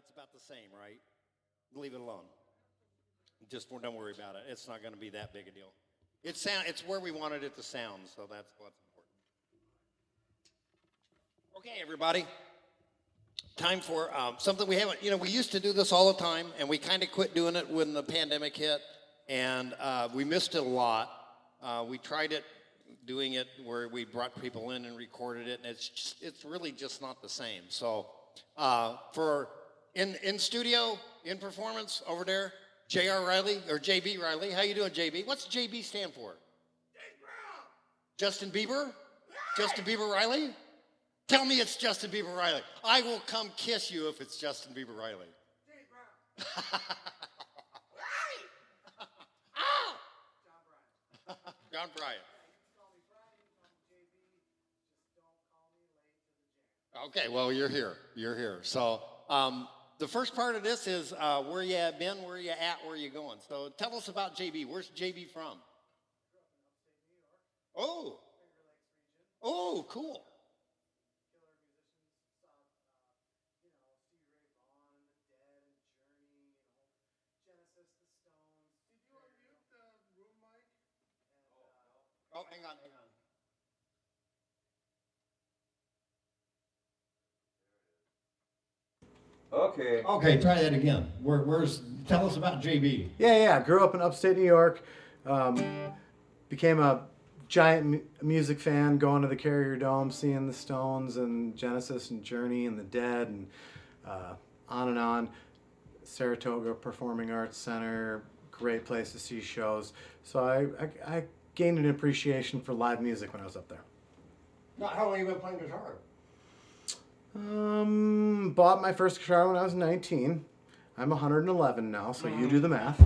it's about the same, right? Leave it alone. Just don't worry about it. It's not going to be that big a deal. It's where we wanted it to sound, so that's what's important. Okay, everybody. Time for something we haven't, we used to do this all the time, and we kind of quit doing it when the pandemic hit, and we missed it a lot. We tried it, doing it where we brought people in and recorded it, and it's really just not the same. So for in studio, in performance over there, JB Reilly. How you doing, JB? What's JB stand for? Justin Bieber? Justin Bieber Reilly? Tell me it's Justin Bieber Reilly. I will come kiss you if it's Justin Bieber Reilly. John Bryant. Okay, well, you're here. You're here. So the first part of this is where you have been, where you at, where you going. So tell us about JB. Where's JB from? Oh. Oh, cool. Oh, hang on. Okay. Okay, try that again. Tell us about JB. Yeah. Grew up in upstate New York. Became a giant music fan, going to the Carrier Dome, seeing the Stones and Genesis and Journey and the Dead and on and on. Saratoga Performing Arts Center, great place to see shows. So I gained an appreciation for live music when I was up there. Now, how long have you been playing guitar? Bought my first guitar when I was 19. I'm 111 now, so you do the math.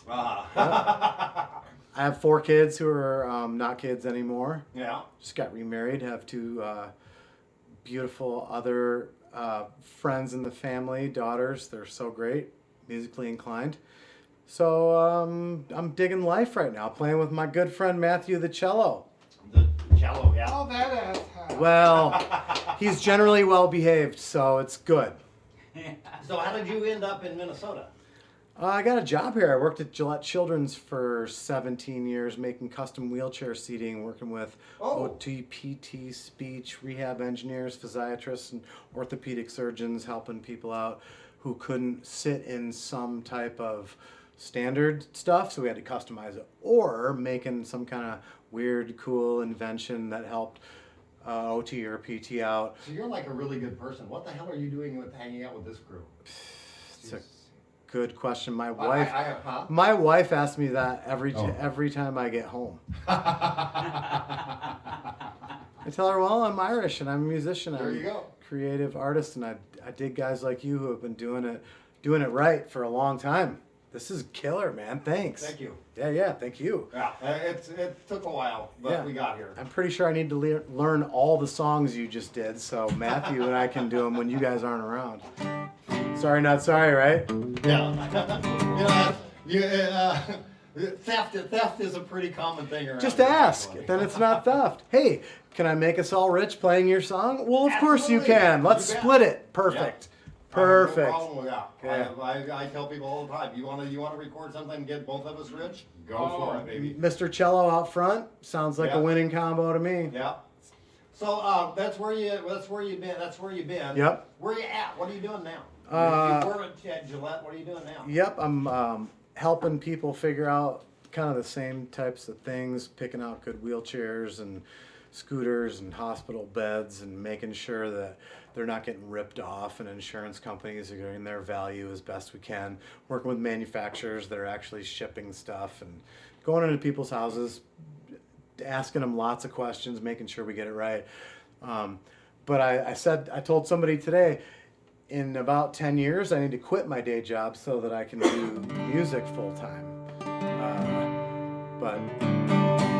I have 4 kids who are not kids anymore. Yeah. Just got remarried. Have 2 beautiful other friends in the family, daughters. They're so great, musically inclined. So I'm digging life right now, playing with my good friend Matthew the cello. The cello, yeah. Oh, that is. Well, he's generally well behaved, so it's good. So how did you end up in Minnesota? I got a job here. I worked at Gillette Children's for 17 years, making custom wheelchair seating, working with OT, PT, speech, rehab engineers, physiatrists, and orthopedic surgeons, helping people out who couldn't sit in some type of standard stuff, so we had to customize it, or making some kind of weird, cool invention that helped OT or PT out. So you're like a really good person. What the hell are you doing with hanging out with this crew? It's a good question. My My wife asks me that every time I get home. I tell her, well, I'm Irish and I'm a musician. There you go. Creative artist, and I dig guys like you who have been doing it right for a long time. This is killer, man. Thanks. Thank you. Yeah, thank you. Yeah, it took a while, but we got here. I'm pretty sure I need to learn all the songs you just did, so Matthew and I can do them when you guys aren't around. Sorry, not sorry, right? Yeah. Theft is a pretty common thing around. Just ask. Then it's not theft. Hey, can I make us all rich playing your song? Well, of course you can. Let's split it. Perfect. Yeah. Perfect. No problem with that. Okay. I tell people all the time, you want to record something and get both of us rich? Go for it, baby. Mr. Cello out front sounds like a winning combo to me. Yeah. So that's where you've been. Yep. Where you at? What are you doing now? You're at Gillette. What are you doing now? Yep, I'm helping people figure out kind of the same types of things, picking out good wheelchairs and scooters and hospital beds, and making sure that they're not getting ripped off, and insurance companies are getting their value as best we can. Working with manufacturers that are actually shipping stuff, and going into people's houses, asking them lots of questions, making sure we get it right. But I told somebody today, in about 10 years, I need to quit my day job so that I can do music full time. But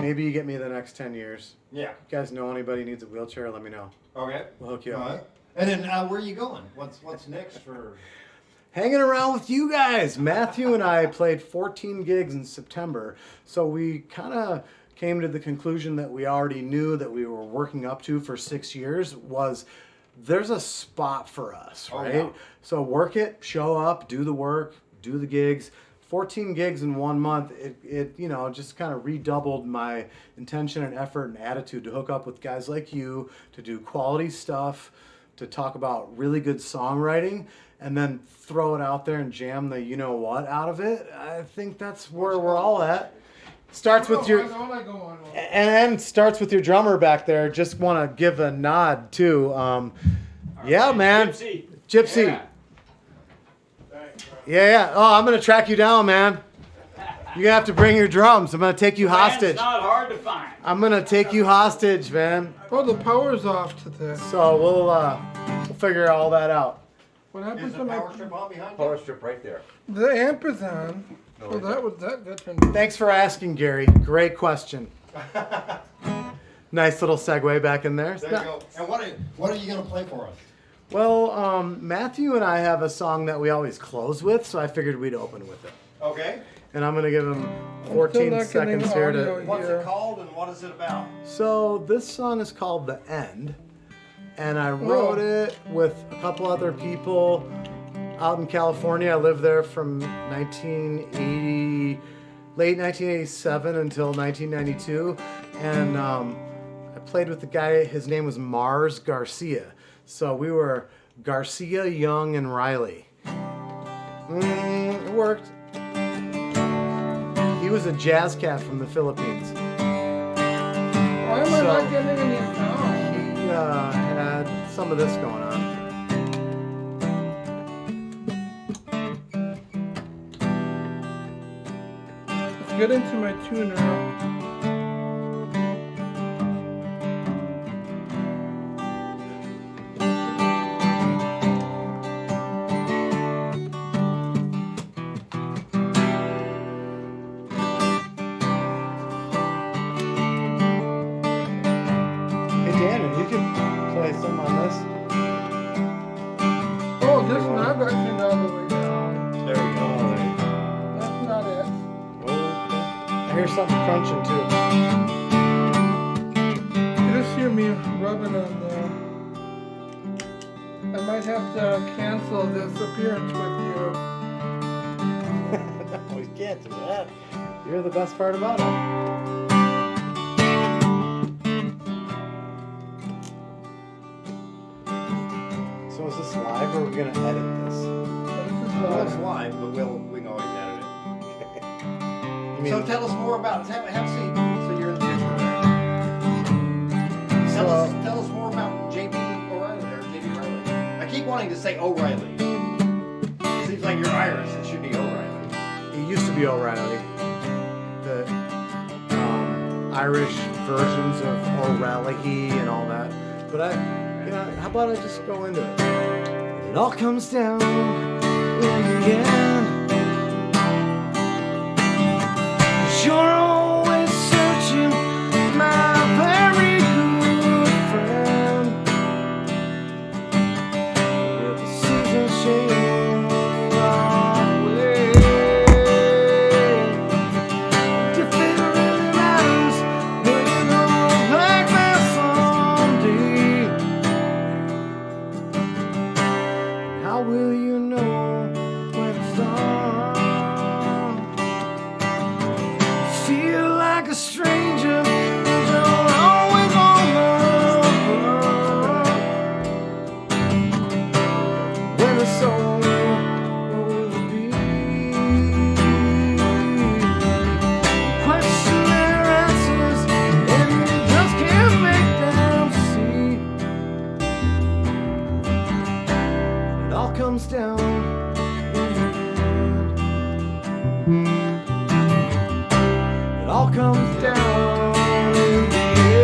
maybe you get me the next 10 years. Yeah. If you guys know anybody who needs a wheelchair, let me know. Okay. We'll hook you up. All right. And then where are you going? What's next for? Hanging around with you guys. Matthew and I played 14 gigs in September, so we kind of came to the conclusion that we already knew that we were working up to for 6 years was there's a spot for us, Oh, right? yeah. So work it, show up, do the work, do the gigs. 14 gigs in 1 month, it you know, just kind of redoubled my intention and effort and attitude to hook up with guys like you, to do quality stuff, to talk about really good songwriting, and then throw it out there and jam the you know what out of it. I think that's where we're all at. Starts with your and starts with your drummer back there. Just want to give a nod too. Yeah, man, Gypsy. Yeah. Yeah. Oh, I'm gonna track you down, man. You're gonna have to bring your drums. I'm gonna take you It's hostage. not hard to find. I'm gonna take you hostage, man. Oh, the power's off to this. So we'll figure all that out. What happens Is the when power my strip on behind you? Power strip right there. the amp is on? Oh, that turned. Thanks for asking, Gary. Great question. Nice little segue back in there. There you go. And what are you going to play for us? Well, Matthew and I have a song that we always close with, so I figured we'd open with it. Okay. And I'm gonna give him still 14 not getting seconds here audio to. What's Yeah. it called and what is it about? So this song is called "The End," and I wrote it with a couple other people out in California. I lived there from 1980, late 1987 until 1992, and I played with the guy. His name was Mars Garcia. So we were Garcia, Young, and Riley. It worked. He was a jazz cat from the Philippines. Why am I not getting any sound? He had some of this going on. Let's get into my tuner. Hey, Danny, you could play some on this. Oh, this knob got turned all the way down. There we go. That's not it. I hear something crunching too. You just hear me rubbing on there. I might have to cancel this appearance with you. No, we can't do that. You're the best part about it. So is this live or are we gonna edit this? This is Well, it's live. live, but we can always edit You it. mean, So tell us more about it. Have a seat. So you're in the picture there. Tell us more about JB O'Reilly or JB Reilly. I keep wanting to say O'Reilly. Seems like you're Irish. It should be O'Reilly. it used to be O'Reilly. The Irish versions of O'Reilly and all that. But how about I just go into it? It all comes down in the end. 'Cause you're always searching, my very good friend. With the seasons change our way. If it really matters, we're gonna look like that someday. How will you know when it's done? Feel like a stranger, you're always on the run. When it's over, what will it be? Question their answers, and you just can't make them see. It all comes down in the end. It all comes down in the end.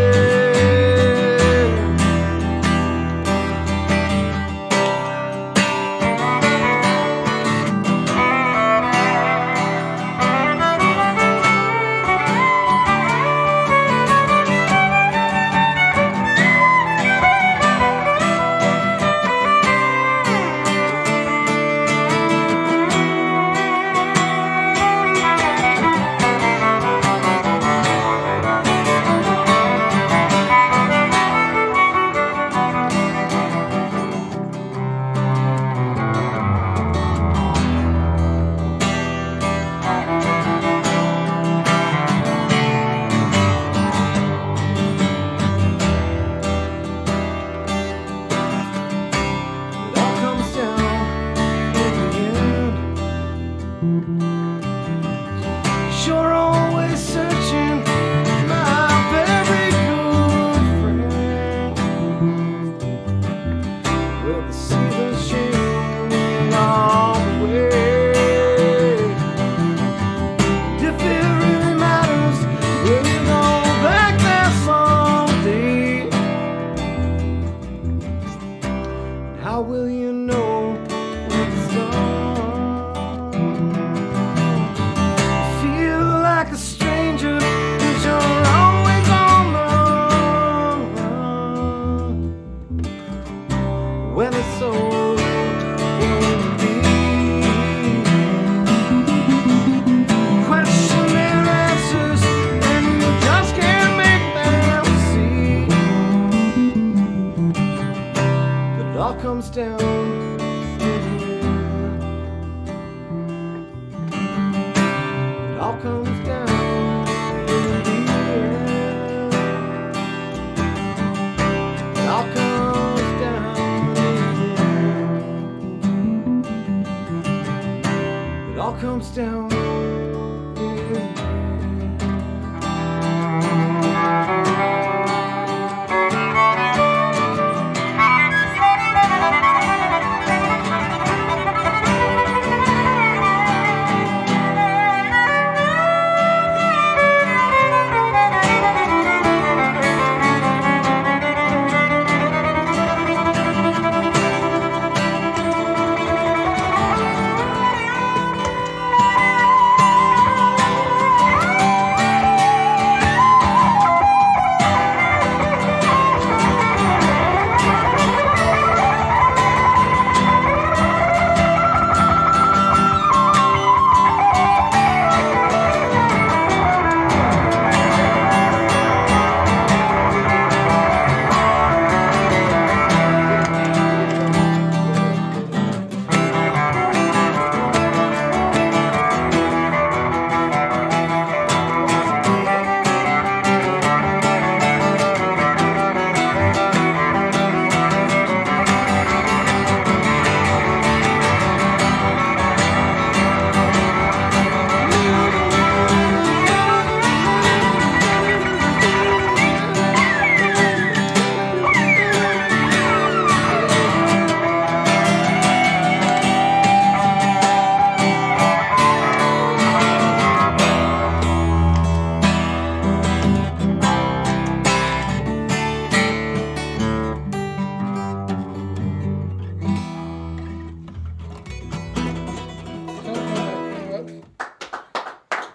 all comes down in the end. It all comes down in the end. It all comes down in the end.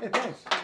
Hey, thanks.